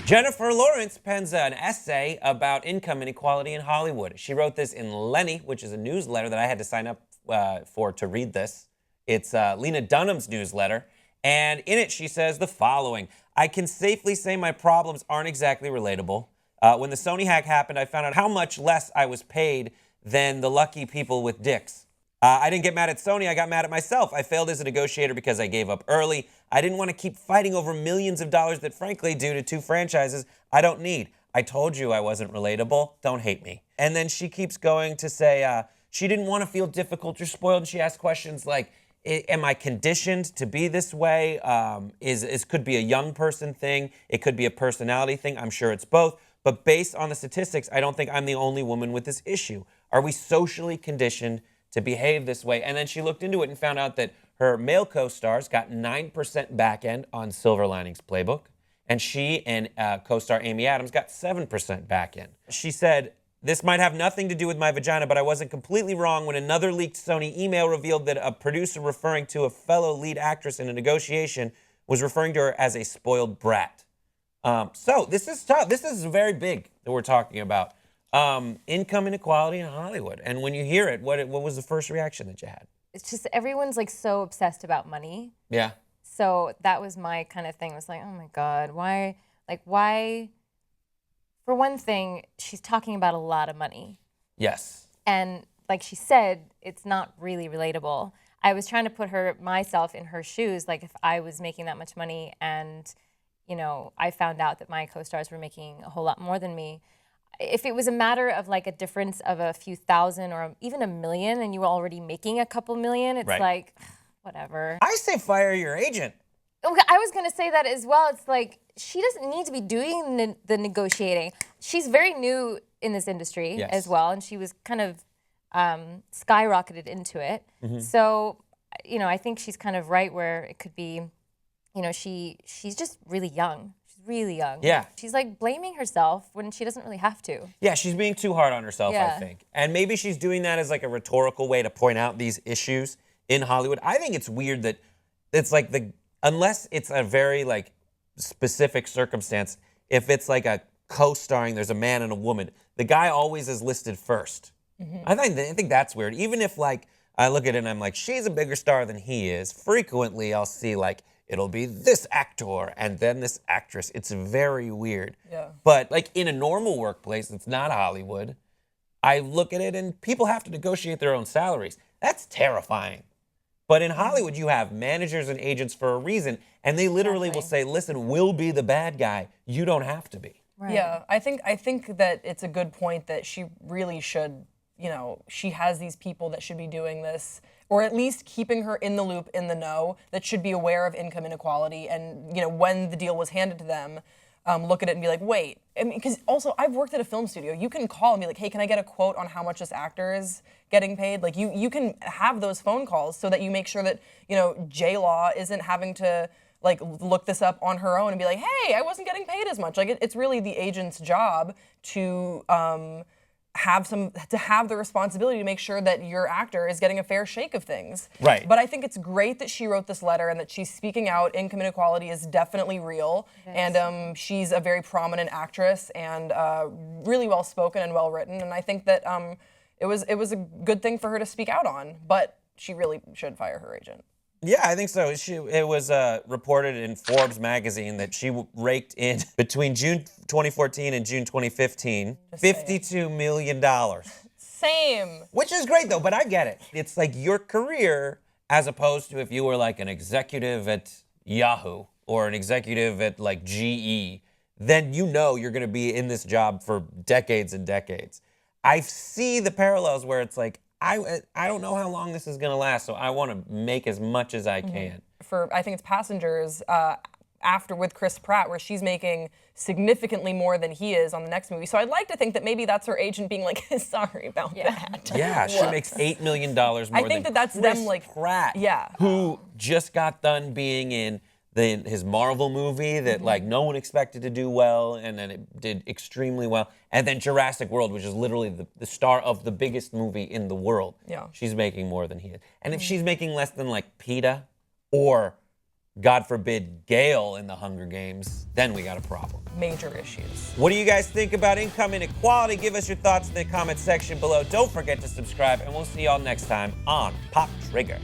Jennifer Lawrence pens an essay about income inequality in Hollywood. She wrote this in Lenny, which is a newsletter that I had to sign up for to read this. It's Lena Dunham's newsletter. And in it, she says the following. I can safely say my problems aren't exactly relatable. When the Sony hack happened, I found out how much less I was paid than the lucky people with dicks. I didn't get mad at Sony, I got mad at myself. I failed as a negotiator because I gave up early. I didn't want to keep fighting over millions of dollars that, frankly, due to 2 franchises, I don't need. I told you I wasn't relatable. Don't hate me. And then she keeps going to say she didn't want to feel difficult or spoiled. And she asks questions like, am I conditioned to be this way? Could be a young person thing. It could be a personality thing. I'm sure it's both. But based on the statistics, I don't think I'm the only woman with this issue. Are we socially conditioned to behave this way? And then she looked into it and found out that her male co-stars got 9% back end on Silver Linings Playbook, and she and co-star Amy Adams got 7% back end. She said, this might have nothing to do with my vagina, but I wasn't completely wrong when another leaked Sony email revealed that a producer referring to a fellow lead actress in a negotiation was referring to her as a spoiled brat. So this is tough. This is very big that we're talking about. Income inequality in Hollywood. And when you hear it, what was the first reaction that you had? It's just everyone's like so obsessed about money. Yeah. So that was my kind of thing. It was like, oh my God, why? Like, why? For one thing, she's talking about a lot of money. Yes. And like she said, it's not really relatable. I was trying to put myself in her shoes. Like if I was making that much money and, you know, I found out that my co-stars were making a whole lot more than me. If it was a matter of like a difference of a few thousand or even $1 million and you were already making a couple million, it's right. like, whatever. I say fire your agent. Okay, I was going to say that as well. It's like, she doesn't need to be doing the negotiating. She's very new in this industry as well, and she was kind of skyrocketed into it. Mm-hmm. So, you know, I think she's kind of right where it could be, you know, she's just really young. Really young. Yeah. She's like blaming herself when she doesn't really have to. Yeah, she's being too hard on herself, I think. And maybe she's doing that as like a rhetorical way to point out these issues in Hollywood. I think it's weird that it's like unless it's a very like specific circumstance, if it's like a co-starring, there's a man and a woman, the guy always is listed first. Mm-hmm. I think that's weird. Even if like I look at it and I'm like, she's a bigger star than he is, frequently I'll see like, it'll be this actor and then this actress. It's very weird. Yeah. But like in a normal workplace, it's not Hollywood. I look at it and people have to negotiate their own salaries. That's terrifying. But in Hollywood, you have managers and agents for a reason, and they literally will say, listen, we'll be the bad guy. You don't have to be. Right. Yeah, I think that it's a good point that she really should, you know, she has these people that should be doing this, or at least keeping her in the loop, in the know, that should be aware of income inequality. And, you know, when the deal was handed to them, look at it and be like, wait. I mean, because also I've worked at a film studio. You can call and be like, hey, can I get a quote on how much this actor is getting paid? Like you can have those phone calls so that you make sure that, you know, J-Law isn't having to like look this up on her own and be like, hey, I wasn't getting paid as much. Like it's really the agent's job to have the responsibility to make sure that your actor is getting a fair shake of things. Right. But I think it's great that she wrote this letter and that she's speaking out. Income inequality is definitely real. Yes. And she's a very prominent actress and really well spoken and well written. And I think that it was a good thing for her to speak out on, but she really should fire her agent. Yeah, I think so. It was reported in Forbes magazine that she raked in between June 2014 and June 2015, $52 million. Same. Which is great, though, but I get it. It's like your career as opposed to if you were like an executive at Yahoo or an executive at like GE, then you know you're going to be in this job for decades and decades. I see the parallels where it's like, I don't know how long this is going to last, so I want to make as much as I can. For, I think it's Passengers, after with Chris Pratt, where she's making significantly more than he is on the next movie. So I'd like to think that maybe that's her agent being like, sorry about that. Yeah, she makes $8 million more I think than that's Chris them like Pratt, who just got done being in his Marvel movie that like no one expected to do well, and then it did extremely well. And then Jurassic World, which is literally the star of the biggest movie in the world. Yeah. She's making more than he is. And if she's making less than like PETA or God forbid, Gale in the Hunger Games, then we got a problem. Major issues. What do you guys think about income inequality? Give us your thoughts in the comment section below. Don't forget to subscribe, and we'll see y'all next time on Pop Trigger.